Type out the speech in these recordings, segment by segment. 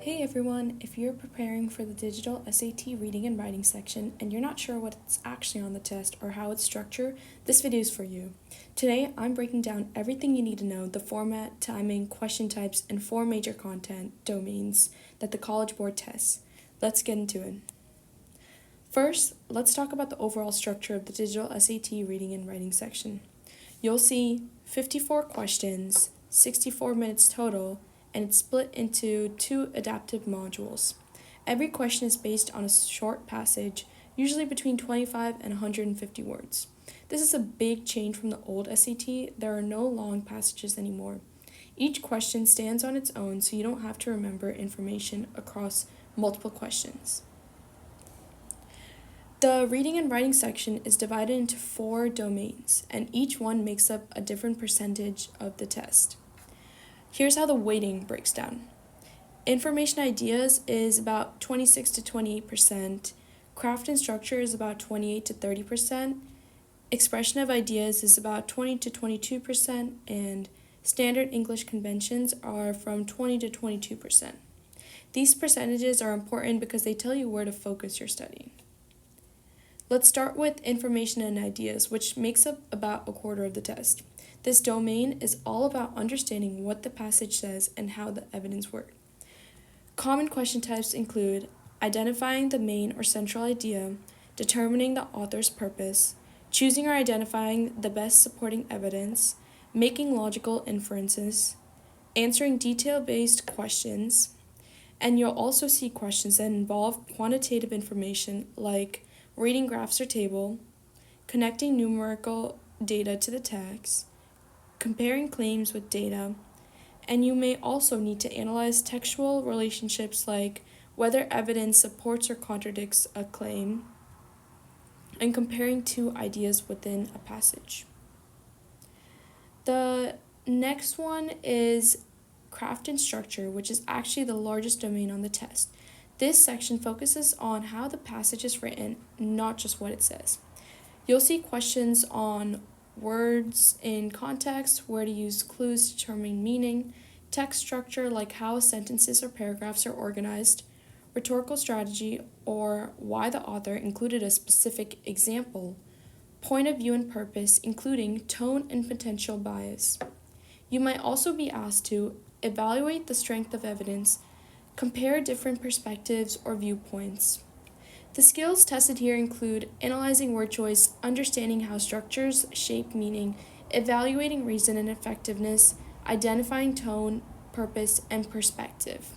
Hey everyone, if you're preparing for the digital SAT reading and writing section and you're not sure what's actually on the test or how it's structured, this video is for you. Today, I'm breaking down everything you need to know, the format, timing, question types, and 4 major content domains that the College Board tests. Let's get into it. First, let's talk about the overall structure of the digital SAT reading and writing section. You'll see 54 questions, 64 minutes total, and it's split into 2 adaptive modules. Every question is based on a short passage, usually between 25 and 150 words. This is a big change from the old SAT. There are no long passages anymore. Each question stands on its own, so you don't have to remember information across multiple questions. The reading and writing section is divided into 4 domains, and each one makes up a different percentage of the test. Here's how the weighting breaks down. Information ideas is about 26 to 28%, craft and structure is about 28 to 30%, expression of ideas is about 20 to 22%, and standard English conventions are from 20 to 22%. These percentages are important because they tell you where to focus your study. Let's start with information and ideas, which makes up about a quarter of the test. This domain is all about understanding what the passage says and how the evidence works. Common question types include identifying the main or central idea, determining the author's purpose, choosing or identifying the best supporting evidence, making logical inferences, answering detail-based questions, and you'll also see questions that involve quantitative information like reading graphs or table, connecting numerical data to the text, comparing claims with data, and you may also need to analyze textual relationships like whether evidence supports or contradicts a claim, and comparing 2 ideas within a passage. The next one is craft and structure, which is actually the largest domain on the test. This section focuses on how the passage is written, not just what it says. You'll see questions on words in context, where to use clues to determine meaning, text structure like how sentences or paragraphs are organized, rhetorical strategy or why the author included a specific example, point of view and purpose, including tone and potential bias. You might also be asked to evaluate the strength of evidence, compare different perspectives or viewpoints. The skills tested here include analyzing word choice, understanding how structures shape meaning, evaluating reason and effectiveness, identifying tone, purpose, and perspective.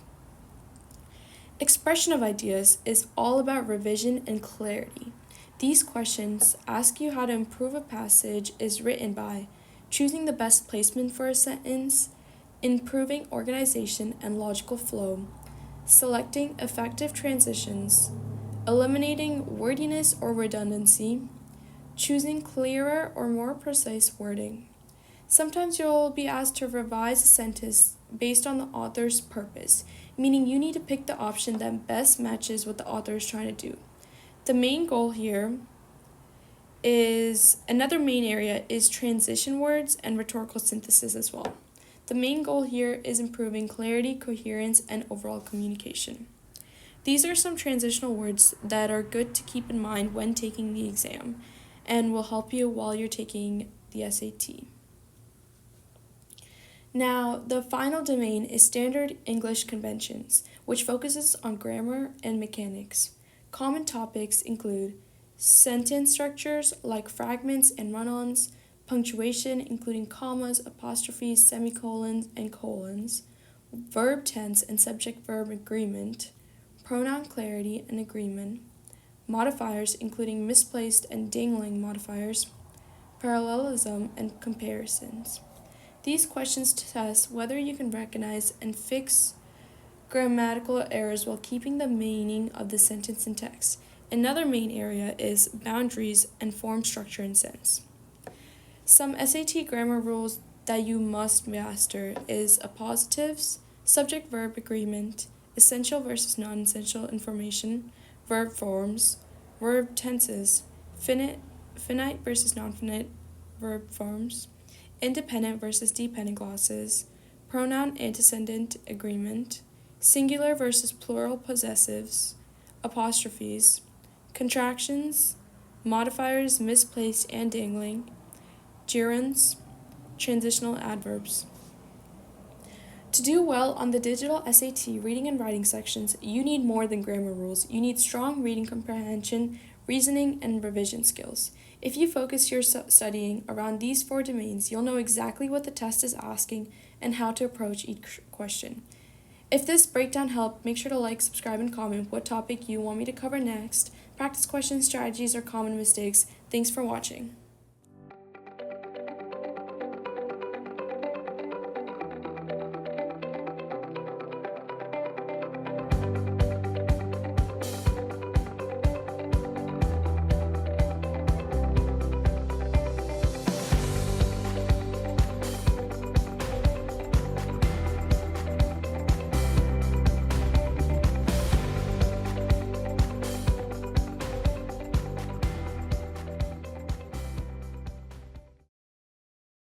Expression of ideas is all about revision and clarity. These questions ask you how to improve a passage is written by choosing the best placement for a sentence, improving organization and logical flow, selecting effective transitions, eliminating wordiness or redundancy, choosing clearer or more precise wording. Sometimes you'll be asked to revise a sentence based on the author's purpose, meaning you need to pick the option that best matches what the author is trying to do. The main goal here is, another main area is transition words and rhetorical synthesis as well. The main goal here is improving clarity, coherence, and overall communication. These are some transitional words that are good to keep in mind when taking the exam and will help you while you're taking the SAT. Now, the final domain is standard English conventions, which focuses on grammar and mechanics. Common topics include sentence structures like fragments and run-ons, punctuation including commas, apostrophes, semicolons, and colons, verb tense and subject-verb agreement, pronoun clarity and agreement, modifiers including misplaced and dangling modifiers, parallelism, and comparisons. These questions test whether you can recognize and fix grammatical errors while keeping the meaning of the sentence in text. Another main area is boundaries and form, structure, and sense. Some SAT grammar rules that you must master is appositives, subject-verb agreement, essential versus non-essential information, verb forms, verb tenses, finite versus non-finite verb forms, independent versus dependent clauses, pronoun antecedent agreement, singular versus plural possessives, apostrophes, contractions, modifiers misplaced and dangling, gerunds, transitional adverbs. To do well on the digital SAT reading and writing sections, you need more than grammar rules. You need strong reading comprehension, reasoning, and revision skills. If you focus your studying around these 4 domains, you'll know exactly what the test is asking and how to approach each question. If this breakdown helped, make sure to like, subscribe, and comment what topic you want me to cover next, practice questions, strategies, or common mistakes. Thanks for watching.